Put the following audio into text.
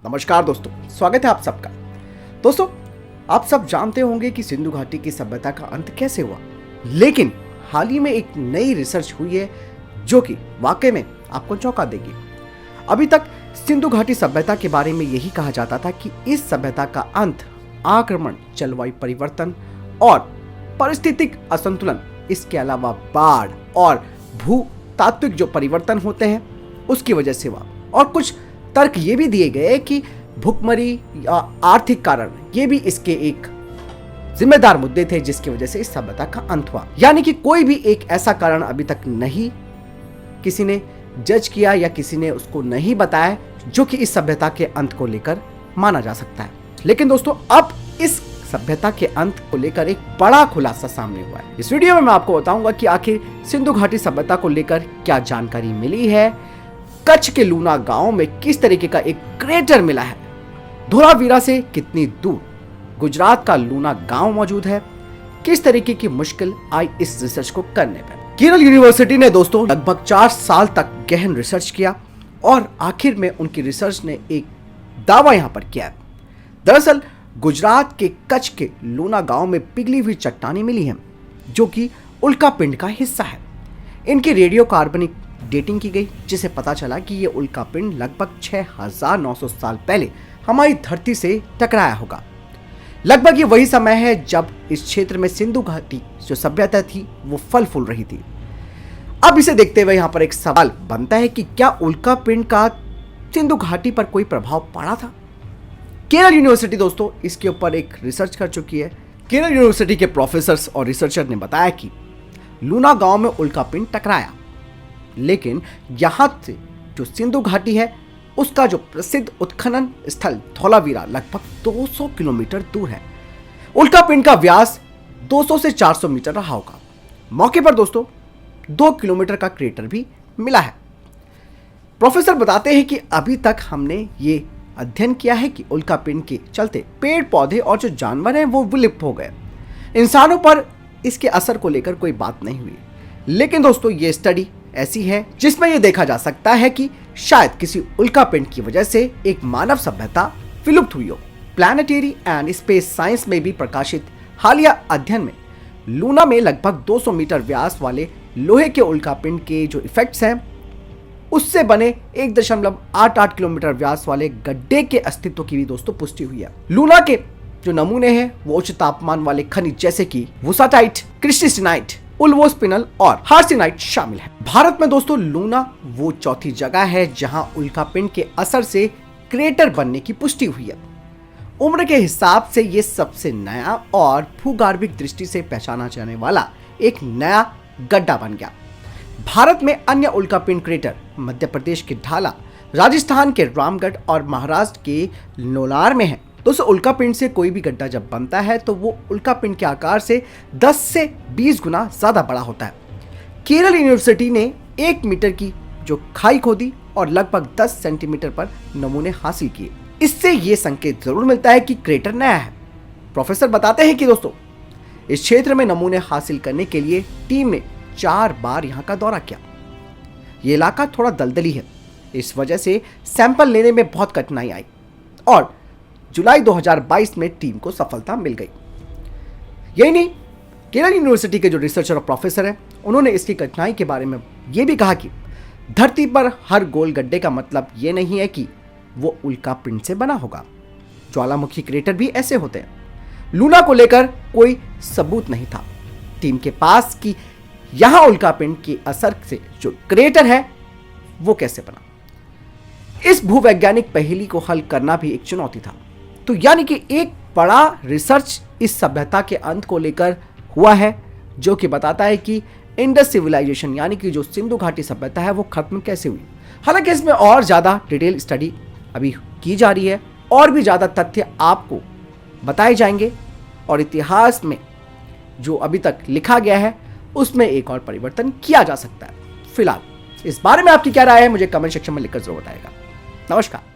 नमस्कार दोस्तों, स्वागत है आप सबका। दोस्तों, आप सब जानते होंगे कि सिंधु घाटी की सभ्यता का अंत कैसे हुआ, लेकिन हाल ही में एक नई रिसर्च हुई है जो कि वाकई में आपको चौंका देगी। अभी तक सिंधु घाटी सभ्यता के बारे में यही कहा जाता था कि इस सभ्यता का अंत आक्रमण, जलवायु परिवर्तन और पारिस्थितिक असंतुलन, इसके अलावा बाढ़ और भूतात्विक जो परिवर्तन होते हैं उसकी वजह से हुआ। और कुछ तर्क ये भी दिए गए कि भुखमरी या आर्थिक कारण ये भी इसके एक जिम्मेदार मुद्दे थे जिसकी वजह से इस सभ्यता का अंत हुआ। यानी कि कोई भी एक ऐसा कारण अभी तक नहीं किसी ने जज किया या किसी ने उसको नहीं बताया जो कि इस सभ्यता के अंत को लेकर माना जा सकता है। लेकिन दोस्तों, अब इस सभ्यता के अंत को लेकर एक बड़ा खुलासा सामने हुआ है। इस वीडियो में मैं आपको बताऊंगा कि आखिर सिंधु घाटी सभ्यता को लेकर क्या जानकारी मिली है, कच्छ के लूना गांव में किस तरीके का एक क्रेटर मिला है, धोलावीरा से कितनी दूर गुजरात का लूना गांव मौजूद है, किस तरीके की मुश्किल आई इस रिसर्च को करने पर। केरल यूनिवर्सिटी ने दोस्तों लगभग 4 साल तक गहन रिसर्च किया और आखिर में उनकी रिसर्च ने एक दावा यहां पर किया। दरअसल गुजरात के कच्छ के लूना गांव में पिघली हुई चट्टानें मिली हैं जो कि उल्का पिंड का हिस्सा है। इनकी रेडियो कार्बनिक डेटिंग की गई जिसे पता चला कि ये उल्का पिंड लगभग 6900 साल पहले हमारी धरती से टकराया होगा। लगभग ये वही समय है जब इस क्षेत्र में सिंधु घाटी जो सभ्यता थी वो फल फूल रही थी। अब इसे देखते हुए यहाँ पर एक सवाल बनता है कि क्या उल्का पिंड का सिंधु घाटी पर कोई प्रभाव पड़ा था। केरल यूनिवर्सिटी दोस्तों इसके ऊपर एक रिसर्च कर चुकी है। केरल यूनिवर्सिटी के प्रोफेसर्स और रिसर्चर ने बताया कि लूना गांव में उल्का पिंड टकराया, लेकिन यहां से जो सिंधु घाटी है उसका जो प्रसिद्ध उत्खनन स्थल धोलावीरा लगभग 200 किलोमीटर दूर है। उल्का पिंड का व्यास 200 से 400 मीटर रहा होगा। मौके पर दोस्तों 2 किलोमीटर का क्रेटर भी मिला है। प्रोफेसर बताते हैं कि अभी तक हमने ये अध्ययन किया है कि उल्का पिंड के चलते पेड़ पौधे और जो जानवर हैं वो विलुप्त हो गए। इंसानों पर इसके असर को लेकर कोई बात नहीं हुई, लेकिन दोस्तों ये स्टडी ऐसी है जिसमें यह देखा जा सकता है कि शायद किसी उल्का पिंड की वजह से एक मानव सभ्यता विलुप्त हुई हो। प्लैनेटरी एंड स्पेस साइंस में भी प्रकाशित हालिया अध्ययन में लूना में लगभग 200 मीटर व्यास वाले लोहे के उल्का पिंड के जो इफेक्ट्स हैं उससे बने 1.88 किलोमीटर व्यास वाले गड्ढे के अस्तित्व की भी दोस्तों पुष्टि हुई है। लूना के जो नमूने हैं वो उच्च तापमान वाले खनिज जैसे कि वुसाटाइट, क्रिस्टिसिनाइट, उल्वोस्पिनल और हार्सिनाइट शामिल है। भारत में दोस्तों लूना वो चौथी जगह है जहां उल्का पिंड के असर से क्रेटर बनने की पुष्टि हुई है। उम्र के हिसाब से ये सबसे नया और भूगर्भिक दृष्टि से पहचाना जाने वाला एक नया गड्ढा बन गया। भारत में अन्य उल्का पिंड क्रेटर मध्य प्रदेश के ढाला, राजस्थान के रामगढ़ और महाराष्ट्र के लोनार में है। दोस्तों उल्का पिंड से कोई भी गड्ढा जब बनता है तो वो उल्का पिंड के आकार से 10 से 20 गुना ज्यादा बड़ा होता है। केरल यूनिवर्सिटी ने 1 मीटर की जो खाई खोदी और लगभग 10 सेंटीमीटर पर नमूने हासिल किए। इससे ये संकेत जरूर मिलता है कि क्रेटर नया है। प्रोफेसर बताते हैं कि दोस्तों इस क्षेत्र में नमूने हासिल करने के लिए टीम ने 4 बार यहाँ का दौरा किया। ये इलाका थोड़ा दलदली है, इस वजह से सैंपल लेने में बहुत कठिनाई आई और जुलाई 2022 में टीम को सफलता मिल गई। यही नहीं, केरल यूनिवर्सिटी के जो रिसर्चर और प्रोफेसर हैं उन्होंने इसकी कठिनाई के बारे में यह भी कहा कि धरती पर हर गोल गड्ढे का मतलब ये नहीं है कि वो उल्का पिंड से बना होगा। ज्वालामुखी क्रेटर भी ऐसे होते हैं। लूना को लेकर कोई सबूत नहीं था टीम के पास कि यहां उल्का पिंड के असर से जो क्रेटर है वो कैसे बना। इस भूवैज्ञानिक पहेली को हल करना भी एक चुनौती था। तो यानी कि एक बड़ा रिसर्च इस सभ्यता के अंत को लेकर हुआ है जो कि बताता है कि इंडस सिविलाइजेशन यानी कि जो सिंधु घाटी सभ्यता है वो खत्म कैसे हुई। हालांकि इसमें और ज़्यादा डिटेल स्टडी अभी की जा रही है और भी ज़्यादा तथ्य आपको बताए जाएंगे और इतिहास में जो अभी तक लिखा गया है उसमें एक और परिवर्तन किया जा सकता है। फिलहाल इस बारे में आपकी क्या राय है मुझे कमेंट सेक्शन में लिखकर जरूर बताएगा। नमस्कार।